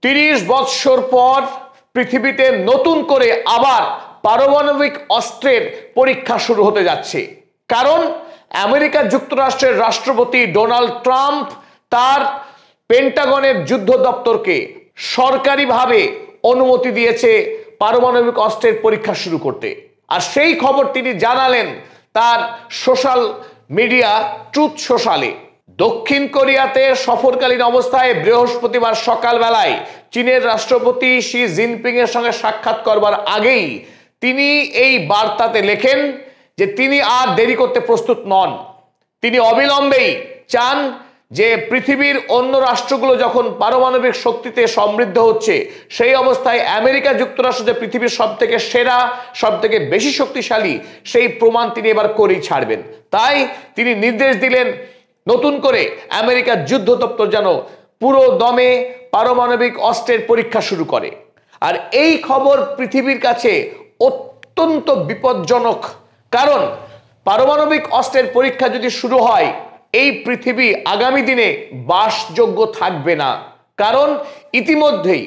30 বৎসর পর পৃথিবীতে নতুন করে আবার পারমাণবিক অস্ত্রের পরীক্ষা শুরু হতে যাচ্ছে। কারণ আমেরিকা যুক্তরাষ্ট্রের রাষ্ট্রপতি ডোনাল্ড ট্রাম্প তার পেন্টাগনের যুদ্ধ দপ্তরকে সরকারিভাবে অনুমতি দিয়েছে পারমাণবিক অস্ত্রের পরীক্ষা শুরু করতে। আর সেই খবর তিনি জানালেন তার সোশ্যাল মিডিয়া ট্রুথ সোশ্যালে। দক্ষিণ কোরিয়াতে সফরকালীন অবস্থায় বৃহস্পতিবার সকালবেলায় চীনের রাষ্ট্রপতি শি জিনপিং এর সঙ্গে সাক্ষাৎ করবার আগেই তিনি এই বার্তাতে লেখেন যে তিনি আর দেরি করতে প্রস্তুত নন। তিনি অবিলম্বেই চান যে পৃথিবীর অন্য রাষ্ট্রগুলো যখন পারমাণবিক শক্তিতে সমৃদ্ধ হচ্ছে, সেই অবস্থায় আমেরিকা যুক্তরাষ্ট্র যে পৃথিবীর সব থেকে সেরা, সব থেকে বেশি শক্তিশালী, সেই প্রমাণ তিনি এবার করেই ছাড়বেন। তাই তিনি নির্দেশ দিলেন নতুন করে আমেরিকার যুদ্ধ দপ্তর যেন পুরো দমে পারমাণবিক অস্ত্রের পরীক্ষা শুরু করে। আর এই খবর পৃথিবীর কাছে অত্যন্ত বিপজ্জনক। কারণ পারমাণবিক অস্ত্রের পরীক্ষা যদি শুরু হয়, এই পৃথিবী আগামী দিনে বাসযোগ্য থাকবে না। কারণ ইতিমধ্যেই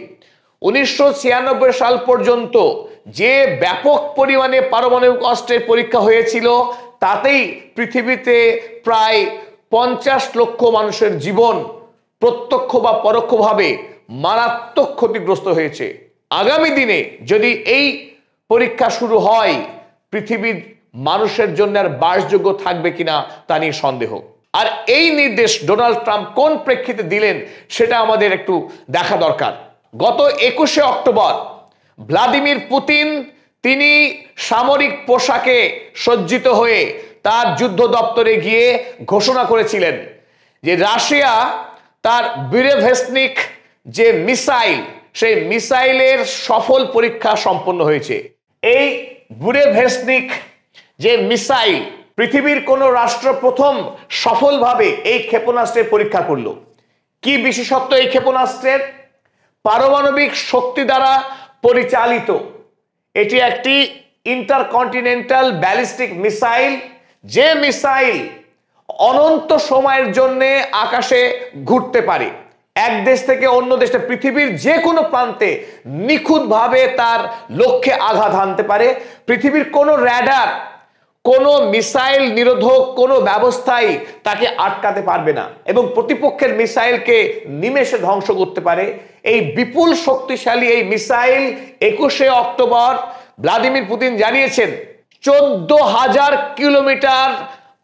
1996 সাল পর্যন্ত যে ব্যাপক পরিমাণে পারমাণবিক অস্ত্রের পরীক্ষা হয়েছিল, তাতেই পৃথিবীতে প্রায় 50 লক্ষ মানুষের জীবন প্রত্যক্ষ বা পরোক্ষভাবে মারাত্মক ক্ষতিগ্রস্ত হয়েছে। আগামী দিনে যদি এই পরীক্ষা শুরু হয়, পৃথিবীর মানুষের জন্য আর বাসযোগ্য থাকবে কিনা তা নিয়ে সন্দেহ। আর এই নির্দেশ ডোনাল্ড ট্রাম্প কোন প্রেক্ষিতে দিলেন সেটা আমাদের একটু দেখা দরকার। গত 21শে অক্টোবর ভ্লাদিমির পুতিন তিনি সামরিক পোশাকে সজ্জিত হয়ে তার যুদ্ধ দপ্তরে গিয়ে ঘোষণা করেছিলেন যে রাশিয়া তার বুরেভেস্টনিক যে মিসাইল, সেই মিসাইলের সফল পরীক্ষা সম্পন্ন হয়েছে। এই বুরেভেস্টনিক যে মিসাইল, পৃথিবীর কোন রাষ্ট্র প্রথম সফলভাবে এই ক্ষেপণাস্ত্রের পরীক্ষা করলো। কি বিশেষত্ব এই ক্ষেপণাস্ত্রের? পারমাণবিক শক্তি দ্বারা পরিচালিত। এটি একটি ইন্টারকন্টিনেন্টাল ব্যালিস্টিক মিসাইল, যে মিসাইল অনন্ত সময়ের জন্য আকাশে ঘুরতে পারে, এক দেশ থেকে অন্য দেশে পৃথিবীর যে কোনো প্রান্তে নিখুঁতভাবে তার লক্ষ্যে আঘাত হানতে পারে। পৃথিবীর কোনো র্যাডার, কোনো মিসাইল নিরোধক কোনো ব্যবস্থাই তাকে আটকাতে পারবে না এবং প্রতিপক্ষের মিসাইলকে নিমেষে ধ্বংস করতে পারে। এই বিপুল শক্তিশালী এই মিসাইল 21শে অক্টোবর ভ্লাদিমির পুতিন জানিয়েছেন 14,000 কিলোমিটার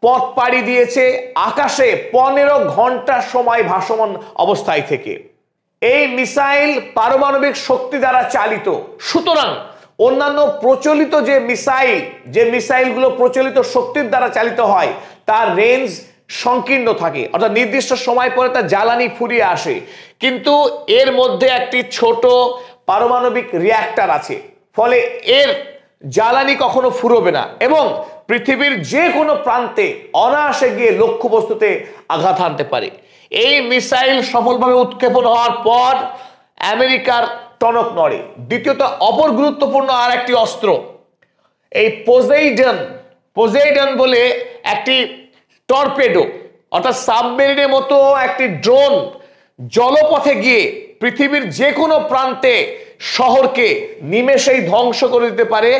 পথ পাড়ি দিয়েছে আকাশে 15 ঘন্টা সময় ভাসমান অবস্থায় থেকে। এই মিসাইল পারমাণবিক শক্তি দ্বারা চালিত। সুতরাং অন্যান্য প্রচলিত যে মিসাইলগুলো প্রচলিত শক্তির দ্বারা চালিত হয়, তার রেঞ্জ সংকীর্ণ থাকে, অর্থাৎ নির্দিষ্ট সময় পরে তার জ্বালানি ফুরিয়ে আসে। কিন্তু এর মধ্যে একটি ছোট পারমাণবিক রিঅ্যাক্টর আছে, ফলে এর জ্বালানি কখনো ফুরোবে না এবং পৃথিবীর যে কোনো প্রান্তে অনায়াসে গিয়ে লক্ষ্যবস্তুতে আঘাত হানতে পারে। এই মিসাইল সফলভাবে উৎক্ষেপণ হওয়ার পর আমেরিকার টনক নড়ে। দ্বিতীয়ত, অপর গুরুত্বপূর্ণ আর একটি অস্ত্র, এই পোসেইডন বলে একটি টর্পেডো, অর্থাৎ সাবমেরিনের মতো একটি ড্রোন জলপথে গিয়ে পৃথিবীর যে কোনো প্রান্তে শহরকে নিমেষেই ধ্বংস করে দিতে পারে।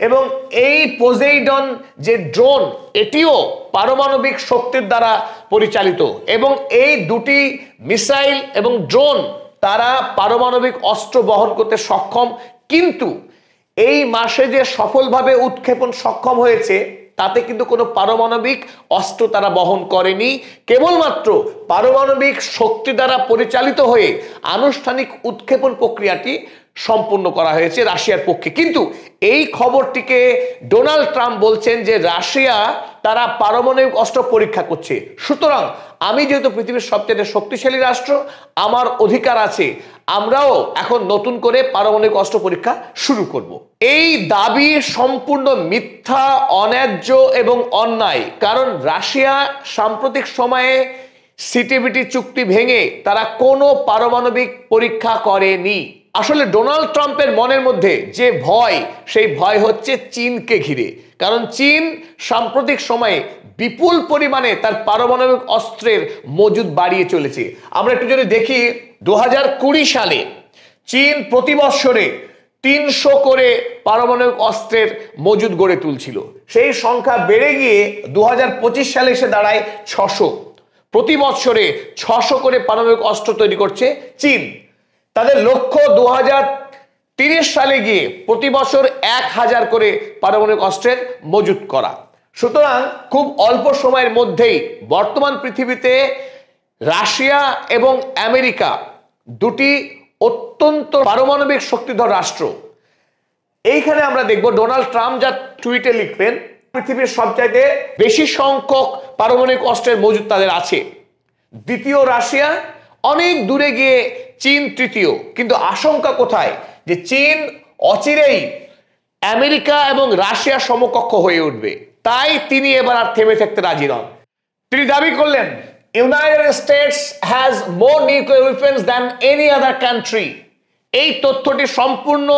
এবং এই পোসেইডন যে ড্রোন, এটিও পারমাণবিক শক্তির দ্বারা পরিচালিত এবং এই দুটি মিসাইল এবং ড্রোন তারা পারমাণবিক অস্ত্র বহন করতে সক্ষম। কিন্তু এই মাসে যে সফলভাবে উৎক্ষেপণ সক্ষম হয়েছে, তাতে কিন্তু কোনো পারমাণবিক অস্ত্র তারা বহন করেনি। কেবলমাত্র পারমাণবিক শক্তি দ্বারা পরিচালিত হয়ে আনুষ্ঠানিক উৎক্ষেপণ প্রক্রিয়াটি সম্পূর্ণ করা হয়েছে রাশিয়ার পক্ষে। কিন্তু এই খবরটিকে ডোনাল্ড ট্রাম্প বলছেন যে রাশিয়া তারা পারমাণবিক অস্ত্র পরীক্ষা করছে। সুতরাং আমি যেহেতু পৃথিবীর সবচেয়ে শক্তিশালী রাষ্ট্র, আমার অধিকার আছে, আমরাও এখন নতুন করে পারমাণবিক অস্ত্র পরীক্ষা শুরু করব। এই দাবি সম্পূর্ণ মিথ্যা, অন্যায্য এবং অন্যায়। কারণ রাশিয়া সাম্প্রতিক সময়ে সিটিবিটি চুক্তি ভেঙে তারা কোনো পারমাণবিক পরীক্ষা করেনি। আসলে ডোনাল্ড ট্রাম্পের মনের মধ্যে যে ভয়, সেই ভয় হচ্ছে চীনকে ঘিরে। কারণ চীন সাম্প্রতিক সময়ে বিপুল পরিমাণে তার পারমাণবিক অস্ত্রের মজুদ বাড়িয়ে চলেছে। আমরা একটু যদি দেখি 2020 সালে চীন প্রতি বৎসরে 300 করে পারমাণবিক অস্ত্রের মজুদ গড়ে তুলছিল। সেই সংখ্যা বেড়ে গিয়ে 2025 সালে এসে দাঁড়ায় 600। প্রতি বৎসরে 600 করে পারমাণবিক অস্ত্র তৈরি করছে চীন। তাদের লক্ষ্য 2030 সালে গিয়ে প্রতি বছর 1000 করে পারমাণবিক অস্ত্রের মজুত করা। সুতরাং খুব অল্প সময়ের মধ্যেই বর্তমান পৃথিবীতে রাশিয়া এবং আমেরিকা দুটি অত্যন্ত পারমাণবিক শক্তিধর রাষ্ট্র। এইখানে আমরা দেখব ডোনাল্ড ট্রাম্প যা টুইটে লিখলেন, পৃথিবীর সবচাইতে বেশি সংখ্যক পারমাণবিক অস্ত্রের মজুদ তাদের আছে। দ্বিতীয় রাশিয়া, অনেক দূরে গিয়ে চীন তৃতীয়। কিন্তু আশঙ্কা কোথায়? যে চীন অচিরেই আমেরিকা এবং রাশিয়ার সমকক্ষ হয়ে উঠবে। তাই তিনি এবার আর থেমে থাকতে রাজি নন। তিনি দাবি করলেন, United states has more nuclear weapons than any other country. এই তথ্যটি সম্পূর্ণ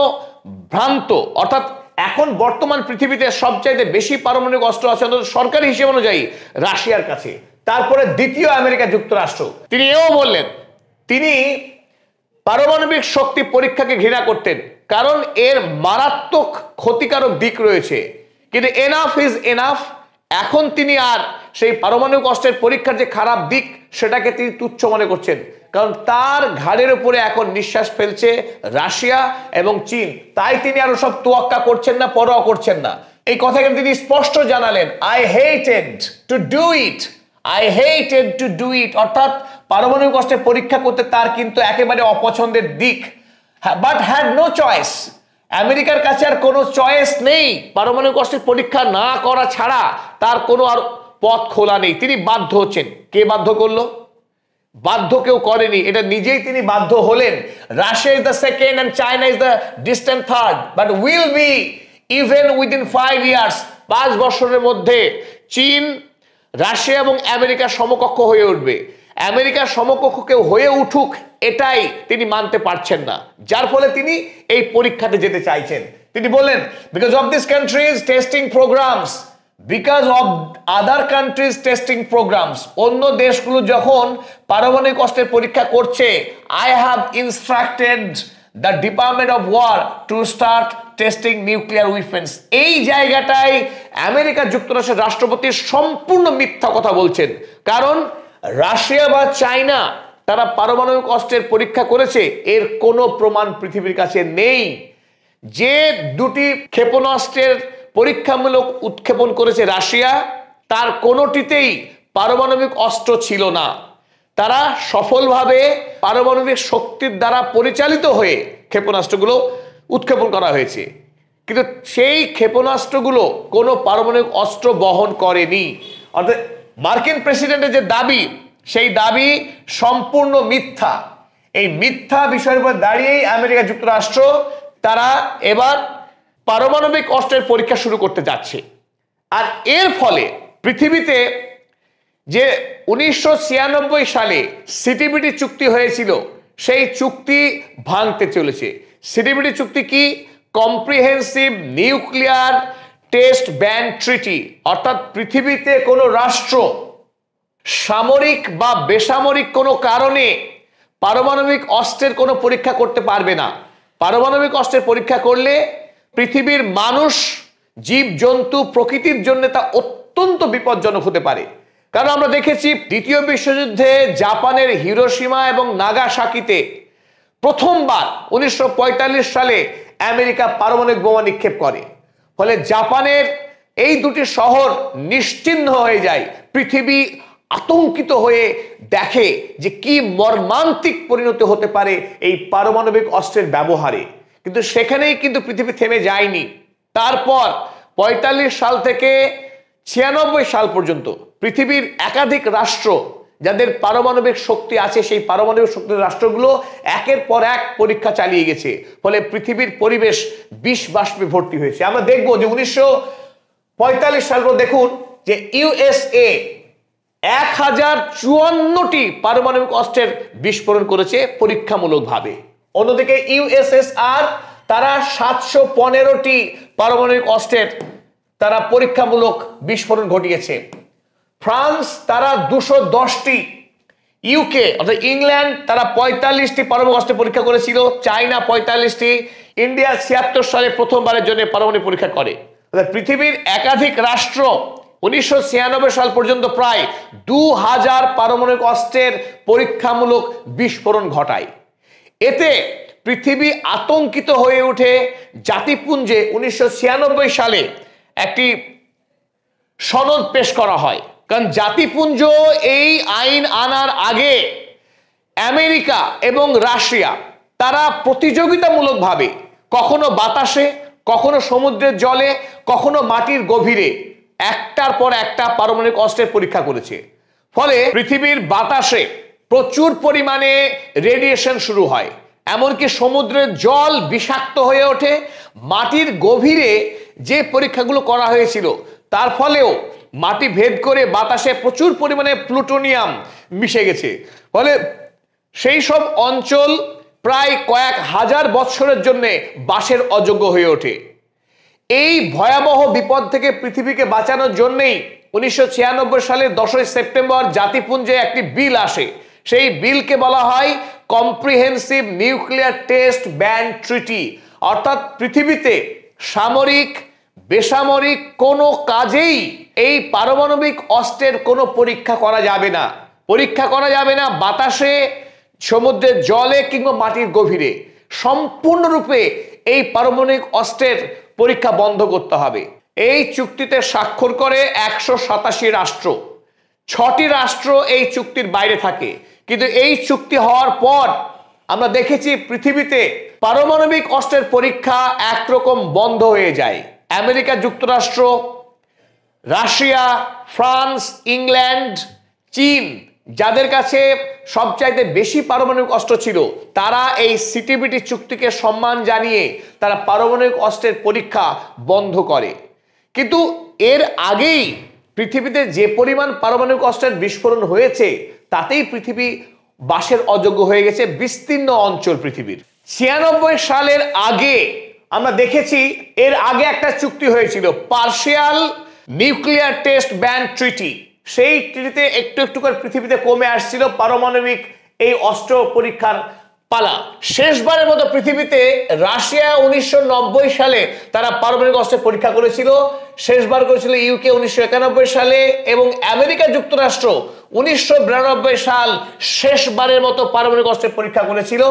ভ্রান্ত। অর্থাৎ এখন বর্তমান পৃথিবীতে সবচাইতে বেশি পারমাণবিক অস্ত্র আছে সরকারি হিসেব অনুযায়ী রাশিয়ার কাছে, তারপরে দ্বিতীয় আমেরিকা যুক্তরাষ্ট্র। তিনি এও বললেন, তিনি পারমাণবিক শক্তি পরীক্ষাকে ঘৃণা করতেন, কারণ এর মারাত্মক ক্ষতিকারক দিক রয়েছে। কিন্তু এনাফ ইজ এনাফ। এখন তিনি আর সেই পারমাণবিক অস্ত্রের পরীক্ষার যে খারাপ দিক সেটাকে তিনি তুচ্ছ মনে করছেন, কারণ তার ঘাড়ের উপরে এখন নিঃশ্বাস ফেলছে রাশিয়া এবং চীন। তাই তিনি আরো সব তোয়াক্কা করছেন না, পরোয়া করছেন না। এই কথাকে তিনি স্পষ্ট জানালেন, I hated to do it, I hated to do it. অর্থাৎ পারমাণবিক অস্ত্রের পরীক্ষা করতে তার কিন্তু একেবারে অপছন্দের দিক। But had no choice. আমেরিকার কাছে আর কোনো চয়েস নেই। পারমাণবিক অস্ত্রের পরীক্ষা না করা ছাড়া তার কোনো আর পথ খোলা নেই। তিনি বাধ্য হচ্ছেন। কে বাধ্য করলো? বাধ্য কেউ করেনি, এটা নিজেই তিনি বাধ্য হলেন। Russia is the second and China is the distant third, but will be even within 5 years. 5 বছরের মধ্যে চীন, রাশিয়া এবং আমেরিকার সমকক্ষ হয়ে উঠবে। আমেরিকার সমকক্ষ কেউ হয়ে উঠুক এটাই তিনি মানতে পারছেন না, যার ফলে তিনি এই পরীক্ষাতে যেতে চাইছেন। তিনি বললেন, because of this countries testing programs, because of other countries testing programs, অন্য দেশগুলো যখন পারমাণবিক অস্ত্রের পরীক্ষা করছে, I have instructed the department of war to start testing nuclear weapons. এই জায়গাটায় আমেরিকা যুক্তরাষ্ট্রের রাষ্ট্রপতি সম্পূর্ণ মিথ্যা কথা বলছেন, কারণ রাশিয়া বা চায়না তারা পারমাণবিক অস্ত্রের পরীক্ষা করেছে এর কোনো প্রমাণ পৃথিবীর কাছে নেই। যে দুটি ক্ষেপণাস্ত্রের পরীক্ষামূলক উৎক্ষেপণ করেছে রাশিয়া, তার কোনোটিতেই পারমাণবিক অস্ত্র ছিল না। তারা সফলভাবে পারমাণবিক শক্তির দ্বারা পরিচালিত হয়ে ক্ষেপণাস্ত্রগুলো উৎক্ষেপণ করা হয়েছে, কিন্তু সেই ক্ষেপণাস্ত্রগুলো কোনো পারমাণবিক অস্ত্র বহন করেনি। অর্থাৎ মার্কিন প্রেসিডেন্টের যে দাবি, সেই দাবি সম্পূর্ণ মিথ্যা। এই মিথ্যা বিষয়ের উপর দাঁড়িয়েই আমেরিকা যুক্তরাষ্ট্র তারা এবার পারমাণবিক অস্ত্রের পরীক্ষা শুরু করতে যাচ্ছে। আর এর ফলে পৃথিবীতে যে 1996 সালে সিটিবিটি চুক্তি হয়েছিল, সেই চুক্তি ভাঙতে চলেছে। সিটিবিটি চুক্তি কি? Comprehensive nuclear test ban treaty. অর্থাৎ পৃথিবীতে কোনো রাষ্ট্র সামরিক বা বেসামরিক কোনো কারণে পারমাণবিক অস্ত্রের কোনো পরীক্ষা করতে পারবে না। পারমাণবিক অস্ত্রের পরীক্ষা করলে পৃথিবীর মানুষ, জীবজন্তু, প্রকৃতির জন্য তা অত্যন্ত বিপজ্জনক হতে পারে। কারণ আমরা দেখেছি দ্বিতীয় বিশ্বযুদ্ধে জাপানের হিরোশিমা এবং নাগাসাকিতে প্রথমবার 1945 সালে আমেরিকা পারমাণবিক বোমা নিক্ষেপ করে। ফলে জাপানের এই দুটি শহর নিশ্চিহ্ন হয়ে যায়। পৃথিবী আতঙ্কিত হয়ে দেখে যে কি মর্মান্তিক পরিণতি হতে পারে এই পারমাণবিক অস্ত্রের ব্যবহারে। কিন্তু সেখানেই কিন্তু পৃথিবী থেমে যায়নি। তারপর 45 সাল থেকে 96 সাল পর্যন্ত পৃথিবীর একাধিক রাষ্ট্র যাদের পারমাণবিক শক্তি আছে, সেই পারমাণবিক শক্তির রাষ্ট্রগুলো একের পর এক পরীক্ষা চালিয়ে গেছে। ফলে পৃথিবীর পরিবেশ বিষ বাষ্পে ভর্তি হয়েছে। আমরা দেখব যে 1945 সাল পর দেখুন যে ইউএসএ 1054টি পারমাণবিক অস্ত্রের বিস্ফোরণ করেছে পরীক্ষামূলকভাবে। অন্যদিকে ইউএসএসআর তারা 715টি পারমাণবিক অস্ত্রের তারা পরীক্ষামূলক বিস্ফোরণ ঘটিয়েছে। ফ্রান্স তারা 210টি, ইউকে অর্থাৎ ইংল্যান্ড তারা 45টি পারমাণবিক অস্ত্রের পরীক্ষা করেছিল, চায়না 45টি, ইন্ডিয়া 76 সালে প্রথমবারের জন্য পারমাণবিক পরীক্ষা করে। পৃথিবীর একাধিক রাষ্ট্র 1996 সাল পর্যন্ত প্রায় 2000 পারমাণবিক অস্ত্রের পরীক্ষামূলক বিস্ফোরণ ঘটায়। এতে পৃথিবী আতঙ্কিত হয়ে ওঠে। জাতিপুঞ্জে 1996 সালে একটি সনদ পেশ করা হয়, কারণ জাতিপুঞ্জ এই আইন আনার আগে আমেরিকা এবং রাশিয়া তারা প্রতিযোগিতামূলকভাবে কখনো বাতাসে, কখনো সমুদ্রের জলে, কখনো মাটির গভীরে একটার পর একটা পারমাণবিক অস্ত্রের পরীক্ষা করেছে। ফলে পৃথিবীর বাতাসে প্রচুর পরিমাণে রেডিয়েশন শুরু হয়, এমনকি সমুদ্রের জল বিষাক্ত হয়ে ওঠে। মাটির গভীরে যে পরীক্ষাগুলো করা হয়েছিল তার ফলেও মাটি ভেদ করে বাতাসে প্রচুর পরিমাণে প্লুটোনিয়াম মিশে গেছে। ফলে সেই সব অঞ্চল প্রায় কয়েক হাজার বৎসরের জন্য বাসের অযোগ্য হয়ে ওঠে। এই ভয়াবহ বিপদ থেকে পৃথিবীকে বাঁচানোর জন্যই 1996 সালের 10 সেপ্টেম্বর জাতিপুঞ্জে একটি বিল আসে। সেই বিলকে বলা হয় comprehensive nuclear test ban treaty, অর্থাৎ পৃথিবীতে সামরিক বেসামরিক কোনো কাজেই এই পারমাণবিক অস্ত্রের কোনো পরীক্ষা করা যাবে না। পরীক্ষা করা যাবে না বাতাসে, সমুদ্রের জলে কিংবা মাটির গভীরে। সম্পূর্ণরূপে এই পারমাণবিক অস্ত্রের পরীক্ষা বন্ধ করতে হবে। এই চুক্তিতে স্বাক্ষর করে 187 রাষ্ট্র। 6টি রাষ্ট্র এই চুক্তির বাইরে থাকে, কিন্তু এই চুক্তি হওয়ার পর আমরা দেখেছি পৃথিবীতে পারমাণবিক অস্ত্রের পরীক্ষা একরকম বন্ধ হয়ে যায়। আমেরিকা যুক্তরাষ্ট্র, রাশিয়া, ফ্রান্স, ইংল্যান্ড, চীন, যাদের কাছে সবচাইতে বেশি পারমাণবিক অস্ত্র ছিল, তারা এই সিটিবিটি চুক্তিকে সম্মান জানিয়ে তারা পারমাণবিক অস্ত্রের পরীক্ষা বন্ধ করে। কিন্তু এর আগেই পৃথিবীতে যে পরিমাণ পারমাণবিক অস্ত্রের বিস্ফোরণ হয়েছে তাতেই পৃথিবী বাসের অযোগ্য হয়ে গেছে বিস্তীর্ণ অঞ্চল পৃথিবীর। 96 সালের আগে আমরা দেখেছি, এর আগে একটা চুক্তি হয়েছিল partial nuclear test ban treaty. সেই ট্রিটিতে একটু একটু করে পৃথিবীতে কমে আসছিল পারমাণবিক এই অস্ত্র পরীক্ষার পালা। শেষবারের মতো পৃথিবীতে রাশিয়া 1990 সালে তারা পারমাণবিক অস্ত্রের পরীক্ষা করেছিল, শেষবার করেছিল ইউকে 1991 সালে, এবং আমেরিকা যুক্তরাষ্ট্র 1992 সাল শেষবারের মতো পারমাণবিক অস্ত্রের পরীক্ষা করেছিল।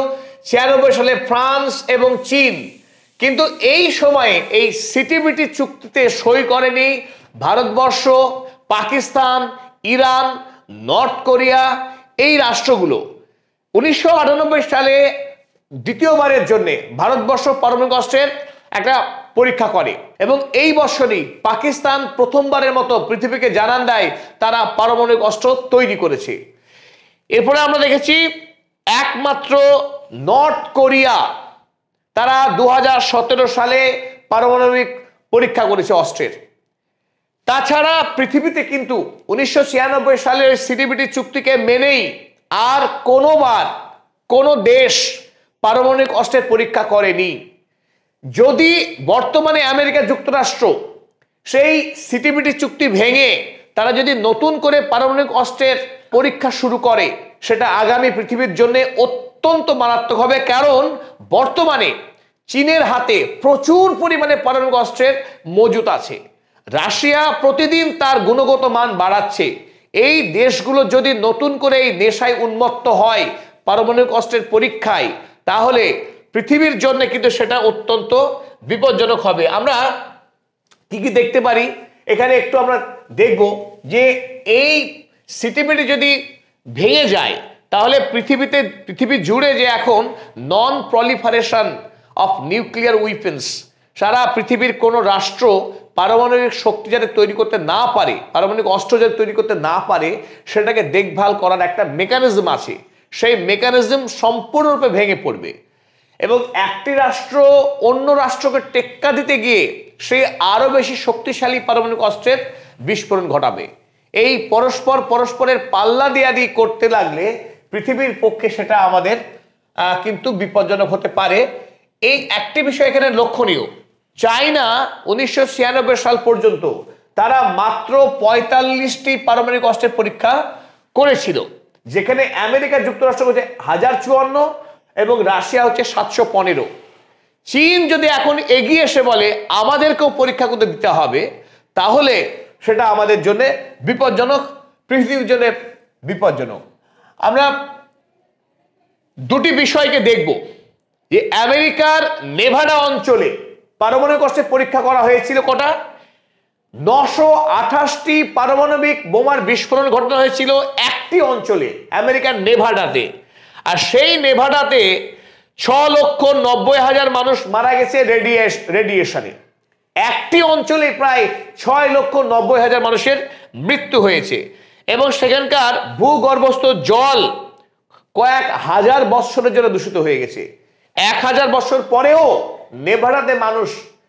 96 সালে ফ্রান্স এবং চীন। কিন্তু এই সময়ে এই সিটিবিটি চুক্তিতে সই করেনি Bharatvarsha, Pakistan, Iran, north Korea, এই রাষ্ট্রগুলো। 1998 সালে দ্বিতীয়বারের জন্য ভারতবর্ষ পারমাণবিক অস্ত্রের একটা পরীক্ষা করে, এবং এই বছরই পাকিস্তান প্রথমবারের মতো পৃথিবীকে জানান দেয় তারা পারমাণবিক অস্ত্র তৈরি করেছে। এরপরে আমরা দেখেছি একমাত্র নর্থ কোরিয়া, তারা 2017 সালে পারমাণবিক পরীক্ষা করেছে অস্ত্রের। তাছাড়া পৃথিবীতে কিন্তু 1996 সালের সিটিবিটি চুক্তিকে মেনেই আর কোনোবার কোনো দেশ পারমাণবিক অস্ত্রের পরীক্ষা করেনি। যদি বর্তমানে আমেরিকা যুক্তরাষ্ট্র সেই সিটিবিটি চুক্তি ভেঙে তারা যদি নতুন করে পারমাণবিক অস্ত্রের পরীক্ষা শুরু করে, সেটা আগামী পৃথিবীর জন্য অত্যন্ত মারাত্মক হবে। কারণ বর্তমানে চীনের হাতে প্রচুর পরিমাণে পারমাণবিক অস্ত্রের মজুত আছে। রাশিয়া প্রতিদিন তার গুণগত মান বাড়াচ্ছে। এই দেশগুলো যদি নতুন করে এই নেশায় উন্মত্ত হয় পারমাণবিক অস্ত্রের পরীক্ষায়, তাহলে পৃথিবীর জন্য কিন্তু সেটা অত্যন্ত বিপজ্জনক হবে। আমরা কি কি দেখতে পারি এখানে একটু আমরা দেখব যে এই সিটিবিটি যদি ভেঙে যায় তাহলে পৃথিবী জুড়ে যে এখন non proliferation of nuclear weapons, সারা পৃথিবীর কোনো রাষ্ট্র পারমাণবিক শক্তি যাতে তৈরি করতে না পারে, পারমাণবিক অস্ত্র যাতে তৈরি করতে না পারে, সেটাকে দেখভাল করার একটা মেকানিজম আছে। সেই মেকানিজম সম্পূর্ণরূপে ভেঙে পড়বে এবং একটি রাষ্ট্র অন্য রাষ্ট্রকে টেক্কা দিতে গিয়ে সে আরো বেশি শক্তিশালী পারমাণবিক অস্ত্রের বিস্ফোরণ ঘটাবে। এই পরস্পরের পাল্লা দিয়াদি করতে লাগলে পৃথিবীর পক্ষে সেটা আমাদের কিন্তু বিপজ্জনক হতে পারে। এই একটি বিষয় এখানে লক্ষণীয়, চায়না 1996 সাল পর্যন্ত তারা মাত্র 45টি পারমাণবিক অস্ত্রের পরীক্ষা করেছিল, যেখানে আমেরিকা যুক্তরাষ্ট্র হচ্ছে 1054 এবং রাশিয়া হচ্ছে 715। চীন যদি এখন এগিয়ে এসে বলে আমাদেরকেও পরীক্ষা করতে দিতে হবে, তাহলে সেটা আমাদের জন্য বিপজ্জনক, পৃথিবীর জন্য বিপজ্জনক। আমরা দুটি বিষয়কে দেখব যে আমেরিকার নেভাডা অঞ্চলে পারমাণবিক অস্ত্রের পরীক্ষা করা হয়েছিল কটা? 928টি পারমাণবিক বোমার বিস্ফোরণ ঘটনা হয়েছিল একটি অঞ্চলে, আমেরিকার নেভাডাতে। আর সেই নেভাডাতে 6,90,000 মানুষ মারা গেছে রেডিয়েশনে। একটি অঞ্চলে প্রায় 6,90,000 মানুষের মৃত্যু হয়েছে এবং সেখানকার ভূগর্ভস্থ জল কয়েক হাজার বৎসরের জন্য দূষিত হয়ে গেছে। 1000 বছর পরেও নেভাডাতে মানুষ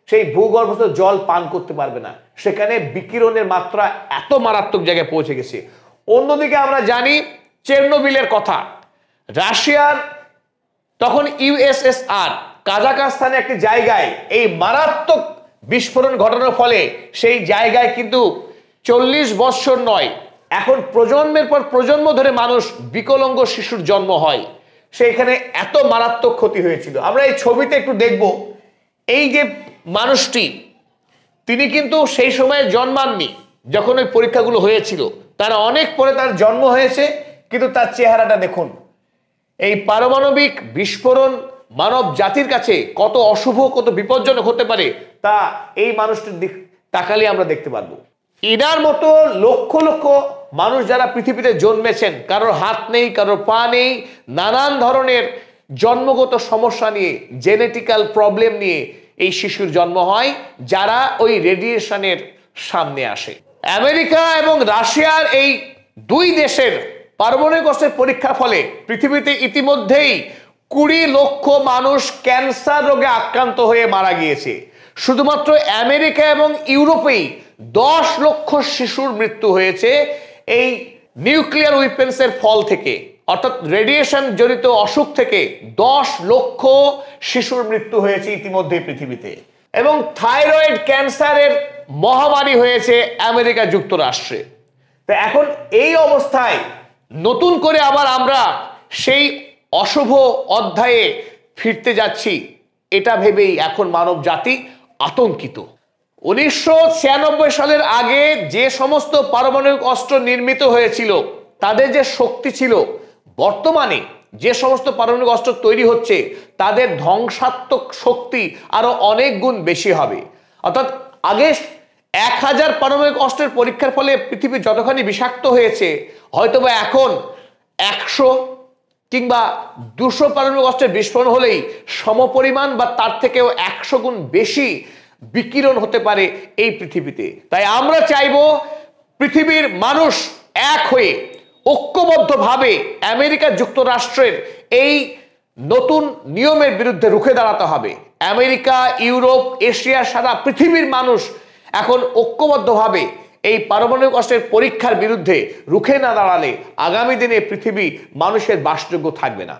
সেই ভূগর্ভস্থ জল পান করতে পারবে না, সেখানে বিকিরণের মাত্রা এত মারাত্মক জায়গায় পৌঁছে গেছে। অন্যদিকে আমরা জানি চেরনোবিলের কথা, রাশিয়ার তখন ইউএসএসআর কাজাখস্তানে একটি জায়গায় এই মারাত্মক বিস্ফোরণ ঘটানোর ফলে সেই জায়গায় কিন্তু 40 বৎসর নয়, এখন প্রজন্মের পর প্রজন্ম ধরে মানুষ বিকলাঙ্গ শিশুর জন্ম হয়। সেখানে এত মারাত্মক ক্ষতি হয়েছিল। আমরা এই ছবিতে একটু দেখব, এই যে মানুষটি, তিনি কিন্তু সেই সময়ে জন্মাননি যখন ওই পরীক্ষাগুলো হয়েছিল, তার অনেক পরে তার জন্ম হয়েছে, কিন্তু তার চেহারাটা দেখুন। এই পারমাণবিক বিস্ফোরণ মানব জাতির কাছে কত অশুভ, কত বিপজ্জনক হতে পারে তা এই মানুষটির দিক তাকালে আমরা দেখতে পারবো। ইনার মতো লক্ষ লক্ষ মানুষ যারা পৃথিবীতে জন্মেছেন, কারোর হাত নেই, কারোর পা নেই, নানান ধরনের জন্মগত সমস্যা নিয়ে, জেনেটিক্যাল প্রবলেম নিয়ে এই শিশুর জন্ম হয়, যারা ওই রেডিয়েশনের সামনে আসে। আমেরিকা এবং রাশিয়ার এই দুই দেশের পারমাণবিক অস্ত্রের পরীক্ষার ফলে পৃথিবীতে ইতিমধ্যেই 20 লক্ষ মানুষ ক্যান্সার রোগে আক্রান্ত হয়ে মারা গিয়েছে। শুধুমাত্র আমেরিকা এবং ইউরোপেই 10 লক্ষ শিশুর মৃত্যু হয়েছে এই নিউক্লিয়ার উইপেন্সের ফল থেকে, অর্থাৎ রেডিয়েশন জনিত অসুখ থেকে 10 লক্ষ শিশুর মৃত্যু হয়েছে ইতিমধ্যে পৃথিবীতে। এবং থাইরয়েড ক্যান্সারের মহামারী হয়েছে আমেরিকা যুক্তরাষ্ট্রে। তো এখন এই অবস্থায় নতুন করে আবার আমরা সেই অশুভ অধ্যায়ে ফিরতে যাচ্ছি, এটা ভেবেই এখন মানব জাতি আতঙ্কিত। 1996 সালের আগে যে সমস্ত পারমাণবিক অস্ত্র নির্মিত হয়েছিল তাদের যে শক্তি ছিল, বর্তমানে যে সমস্ত পারমাণবিক অস্ত্র তৈরি হচ্ছে তাদের ধ্বংসাত্মক শক্তি আরো অনেক গুণ বেশি হবে। অর্থাৎ আগে 1000 পারমাণবিক অস্ত্রের পরীক্ষার ফলে পৃথিবী যতখানি বিষাক্ত হয়েছে, হয়তোবা এখন 100 কিংবা 200 পারমাণবিক অস্ত্রের বিস্ফোরণ হলেই সমপরিমাণ বা তার থেকেও 100 গুণ বেশি বিকিরণ হতে পারে এই পৃথিবীতে। তাই আমরা চাইব পৃথিবীর মানুষ এক হয়ে ঐক্যবদ্ধভাবে আমেরিকা যুক্তরাষ্ট্রের এই নতুন নিয়মের বিরুদ্ধে রুখে দাঁড়াতে হবে। আমেরিকা, ইউরোপ, এশিয়া, সারা পৃথিবীর মানুষ এখন ঐক্যবদ্ধভাবে এই পারমাণবিক অস্ত্রের পরীক্ষার বিরুদ্ধে রুখে না দাঁড়ালে আগামী দিনে পৃথিবী মানুষের বাসযোগ্য থাকবে না।